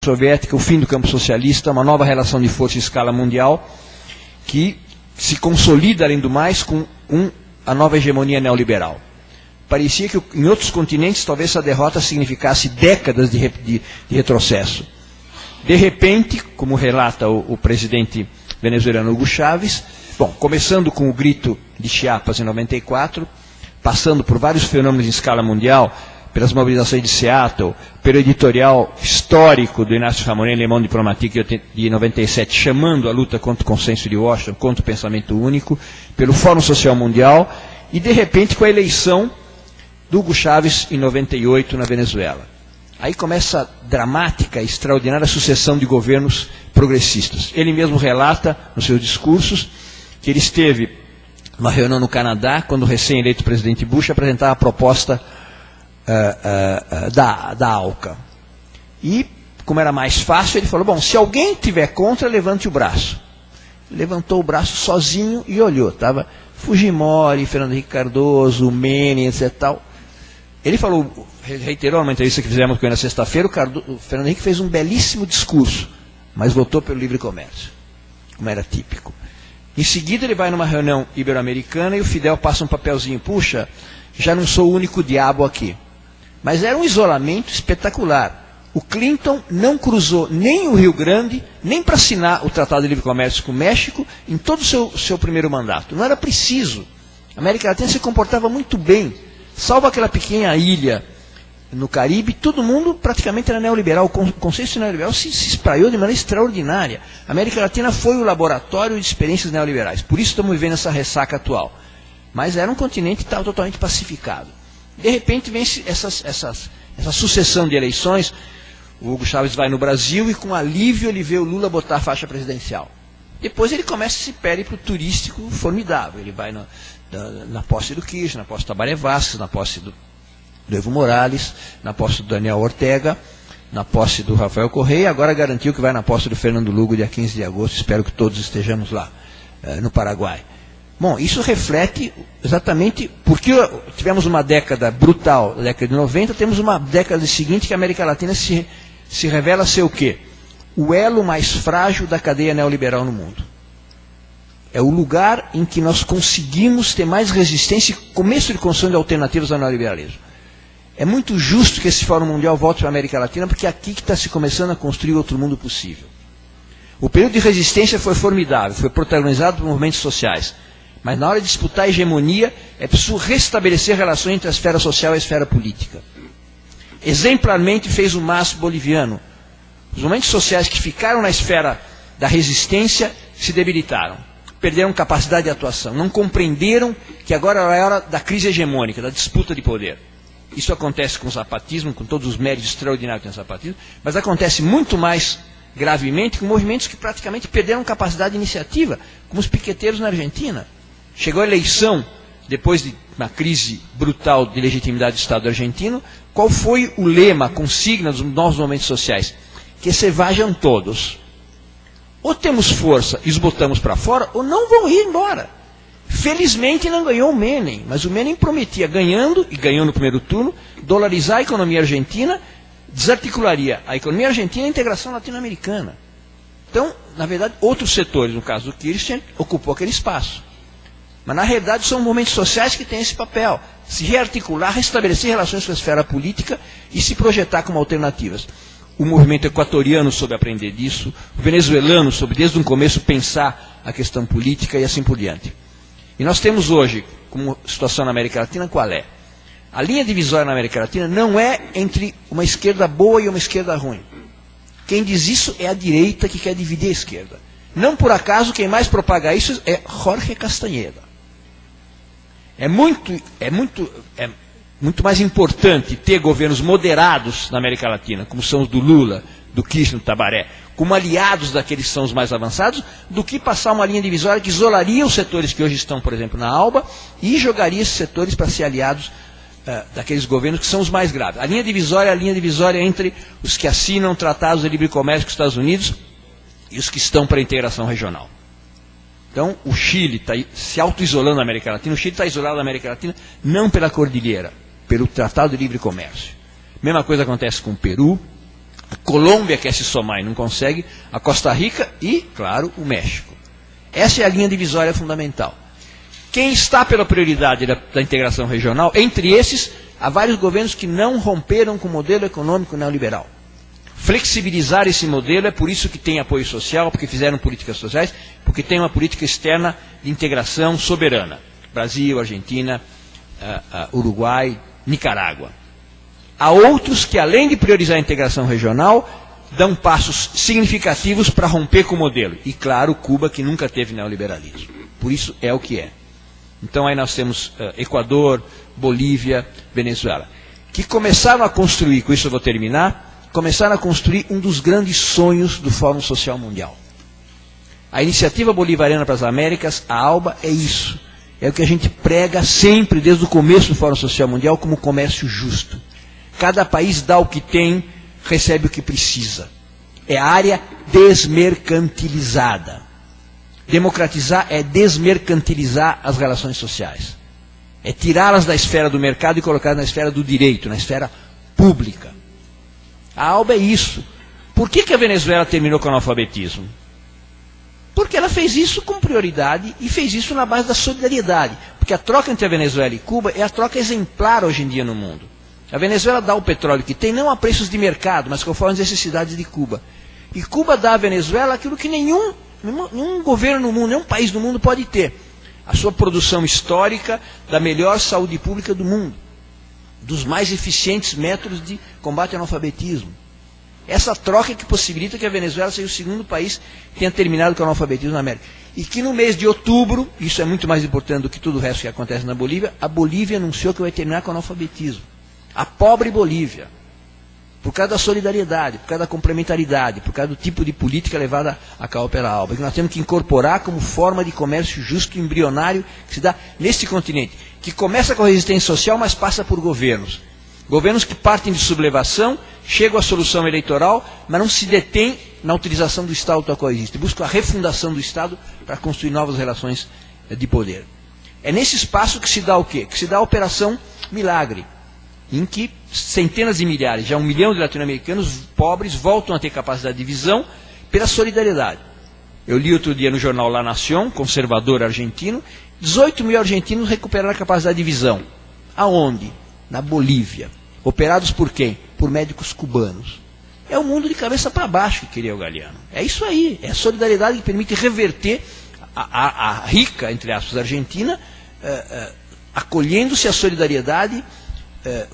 Soviética, o fim do campo socialista, uma nova relação de força em escala mundial que se consolida, além do mais, com a nova hegemonia neoliberal. Parecia que em outros continentes talvez essa derrota significasse décadas de retrocesso. De repente, como relata o presidente venezuelano Hugo Chávez, bom, começando com o grito de Chiapas em 94, passando por vários fenômenos em escala mundial, pelas mobilizações de Seattle, pelo editorial histórico do Inácio Ramon em Le Monde Diplomatique de 97, chamando a luta contra o consenso de Washington, contra o pensamento único, pelo Fórum Social Mundial, e de repente com a eleição do Hugo Chávez em 98 na Venezuela. Aí começa a dramática, extraordinária sucessão de governos progressistas. Ele mesmo relata nos seus discursos que ele esteve numa reunião no Canadá, quando o recém-eleito presidente Bush apresentava a proposta da ALCA. E, como era mais fácil, ele falou, bom, se alguém tiver contra, levante o braço. Levantou o braço sozinho e olhou. Estava Fujimori, Fernando Henrique Cardoso, Menem, etc. Tal. Ele falou, reiterou numa entrevista que fizemos com ele na sexta-feira, o Fernando Henrique fez um belíssimo discurso, mas votou pelo livre comércio, como era típico. Em seguida ele vai numa reunião ibero-americana e o Fidel passa um papelzinho, puxa, já não sou o único diabo aqui. Mas era um isolamento espetacular. O Clinton não cruzou nem o Rio Grande, nem para assinar o Tratado de Livre Comércio com o México, em todo o seu primeiro mandato. Não era preciso. A América Latina se comportava muito bem. Salvo aquela pequena ilha no Caribe, todo mundo praticamente era neoliberal. O conceito neoliberal se espraiou de maneira extraordinária. A América Latina foi o laboratório de experiências neoliberais. Por isso estamos vivendo essa ressaca atual. Mas era um continente totalmente pacificado. De repente vem essa sucessão de eleições. O Hugo Chávez vai no Brasil e com alívio ele vê o Lula botar a faixa presidencial. Depois ele começa esse périplo turístico formidável. Ele vai na posse do Kirchner, na posse do Tabaré Vázquez, na posse do Evo Morales, na posse do Daniel Ortega, na posse do Rafael Correia, agora garantiu que vai na posse do Fernando Lugo dia 15 de agosto. Espero que todos estejamos lá, no Paraguai. Bom, isso reflete exatamente porque tivemos uma década brutal, a década de 90, temos uma década seguinte que a América Latina se revela ser o quê? O elo mais frágil da cadeia neoliberal no mundo. É o lugar em que nós conseguimos ter mais resistência e começo de construção de alternativas ao neoliberalismo. É muito justo que esse Fórum Mundial volte para a América Latina, porque é aqui que está se começando a construir outro mundo possível. O período de resistência foi formidável, foi protagonizado por movimentos sociais. Mas na hora de disputar a hegemonia, é preciso restabelecer relações entre a esfera social e a esfera política. Exemplarmente fez o MAS boliviano. Os movimentos sociais que ficaram na esfera da resistência se debilitaram. Perderam capacidade de atuação. Não compreenderam que agora era a hora da crise hegemônica, da disputa de poder. Isso acontece com o zapatismo, com todos os méritos extraordinários que tem o zapatismo, mas acontece muito mais gravemente com movimentos que praticamente perderam capacidade de iniciativa, como os piqueteiros na Argentina. Chegou a eleição, depois de uma crise brutal de legitimidade do Estado argentino, qual foi o lema, a consigna dos novos movimentos sociais? Que se vajam todos. Ou temos força e os botamos para fora, ou não vão ir embora. Felizmente não ganhou o Menem, mas o Menem prometia, ganhando, e ganhou no primeiro turno, dolarizar a economia argentina, desarticularia a economia argentina e a integração latino-americana. Então, na verdade, outros setores, no caso do Kirchner, ocupou aquele espaço. Mas, na realidade, são movimentos sociais que têm esse papel. Se rearticular, restabelecer relações com a esfera política e se projetar como alternativas. O movimento equatoriano soube aprender disso, o venezuelano soube, desde o começo, pensar a questão política e assim por diante. E nós temos hoje, como situação na América Latina, qual é? A linha divisória na América Latina não é entre uma esquerda boa e uma esquerda ruim. Quem diz isso é a direita que quer dividir a esquerda. Não por acaso, quem mais propaga isso é Jorge Castañeda. É muito mais importante ter governos moderados na América Latina, como são os do Lula, do Kirchner, do Tabaré, como aliados daqueles que são os mais avançados, do que passar uma linha divisória que isolaria os setores que hoje estão, por exemplo, na ALBA, e jogaria esses setores para ser aliados daqueles governos que são os mais graves. A linha divisória é a linha divisória entre os que assinam tratados de livre comércio com os Estados Unidos e os que estão para a integração regional. Então, o Chile está se auto-isolando na América Latina. O Chile está isolado na América Latina não pela cordilheira, pelo Tratado de Livre Comércio. Mesma coisa acontece com o Peru, A Colômbia quer se somar e não consegue, a Costa Rica e, claro, o México. Essa é a linha divisória fundamental. Quem está pela prioridade da integração regional, entre esses, há vários governos que não romperam com o modelo econômico neoliberal. Flexibilizar esse modelo é por isso que tem apoio social, porque fizeram políticas sociais, porque tem uma política externa de integração soberana. Brasil, Argentina, Uruguai, Nicarágua. Há outros que, além de priorizar a integração regional, dão passos significativos para romper com o modelo. E, claro, Cuba, que nunca teve neoliberalismo. Por isso é o que é. Então aí nós temos Equador, Bolívia, Venezuela, que começaram a construir, com isso eu vou terminar, começaram a construir um dos grandes sonhos do Fórum Social Mundial. A Iniciativa Bolivariana para as Américas, a ALBA, é isso. É o que a gente prega sempre, desde o começo do Fórum Social Mundial, como comércio justo. Cada país dá o que tem, recebe o que precisa. É a área desmercantilizada. Democratizar é desmercantilizar as relações sociais. É tirá-las da esfera do mercado e colocá-las na esfera do direito, na esfera pública. A ALBA é isso. Por que a Venezuela terminou com o analfabetismo? Porque ela fez isso com prioridade e fez isso na base da solidariedade. Porque a troca entre a Venezuela e Cuba é a troca exemplar hoje em dia no mundo. A Venezuela dá o petróleo que tem, não a preços de mercado, mas conforme as necessidades de Cuba. E Cuba dá à Venezuela aquilo que nenhum governo no mundo, nenhum país no mundo pode ter. A sua produção histórica da melhor saúde pública do mundo. Dos mais eficientes métodos de combate ao analfabetismo. Essa troca é que possibilita que a Venezuela seja o segundo país que tenha terminado com o analfabetismo na América. E que no mês de outubro, isso é muito mais importante do que tudo o resto que acontece na Bolívia, a Bolívia anunciou que vai terminar com o analfabetismo. A pobre Bolívia, por causa da solidariedade, por causa da complementaridade, por causa do tipo de política levada a cabo pela ALBA, que nós temos que incorporar como forma de comércio justo e embrionário que se dá neste continente, que começa com a resistência social, mas passa por governos. Governos que partem de sublevação, chegam à solução eleitoral, mas não se detêm na utilização do Estado tal qual existe, buscam a refundação do Estado para construir novas relações de poder. É nesse espaço que se dá o quê? Que se dá a Operação Milagre, em que centenas de milhares, já 1 milhão de latino-americanos pobres voltam a ter capacidade de visão pela solidariedade. Eu li outro dia no jornal La Nación, conservador argentino, 18 mil argentinos recuperaram a capacidade de visão. Aonde? Na Bolívia. Operados por quem? Por médicos cubanos. É o mundo de cabeça para baixo que queria o Galeano. É isso aí, é a solidariedade que permite reverter a rica, entre aspas, Argentina, acolhendo-se a solidariedade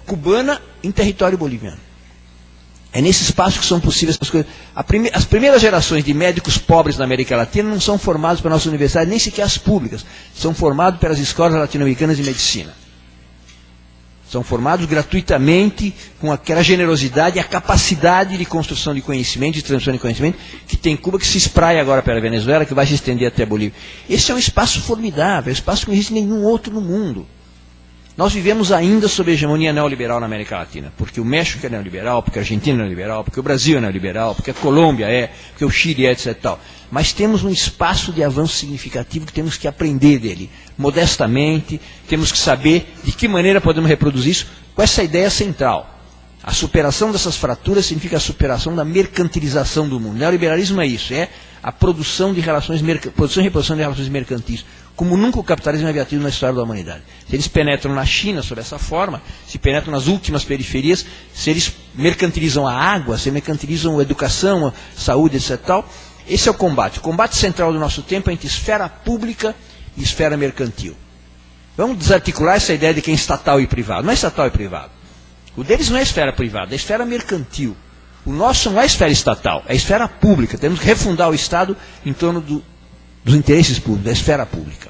cubana em território boliviano. É nesse espaço que são possíveis as coisas. As primeiras gerações de médicos pobres na América Latina não são formados pelas nossas universidades, nem sequer as públicas. São formados pelas escolas latino-americanas de medicina. São formados gratuitamente, com aquela generosidade e a capacidade de construção de conhecimento, de transmissão de conhecimento, que tem Cuba, que se espraia agora pela Venezuela, que vai se estender até a Bolívia. Esse é um espaço formidável, é um espaço que não existe em nenhum outro no mundo. Nós vivemos ainda sob a hegemonia neoliberal na América Latina, porque o México é neoliberal, porque a Argentina é neoliberal, porque o Brasil é neoliberal, porque a Colômbia é, porque o Chile é, etc. Tal. Mas temos um espaço de avanço significativo que temos que aprender dele, modestamente, temos que saber de que maneira podemos reproduzir isso, com essa ideia central. A superação dessas fraturas significa a superação da mercantilização do mundo. O neoliberalismo é isso, é a produção de relações, produção e reprodução de relações mercantis, como nunca o capitalismo havia tido na história da humanidade. Se eles penetram na China sob essa forma, se penetram nas últimas periferias, se eles mercantilizam a água, se mercantilizam a educação, a saúde, etc. Tal, esse é o combate. O combate central do nosso tempo é entre esfera pública e esfera mercantil. Vamos desarticular essa ideia de quem é estatal e privado. Não é estatal e privado. O deles não é esfera privada, é esfera mercantil. O nosso não é esfera estatal, é esfera pública. Temos que refundar o Estado em torno dos interesses públicos, da esfera pública.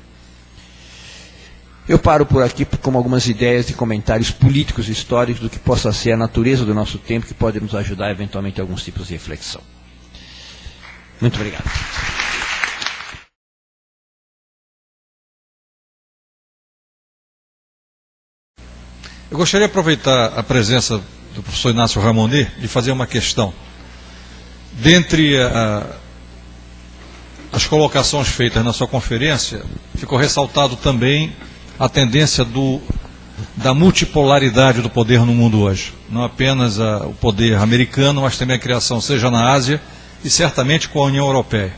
Eu paro por aqui com algumas ideias de comentários políticos e históricos do que possa ser a natureza do nosso tempo, que pode nos ajudar eventualmente a alguns tipos de reflexão. Muito obrigado. Eu gostaria de aproveitar a presença do professor Inácio Ramonet e fazer uma questão. Dentre as colocações feitas na sua conferência, ficou ressaltado também a tendência do da multipolaridade do poder no mundo hoje. Não apenas o poder americano, mas também a criação, seja na Ásia e certamente com a União Europeia.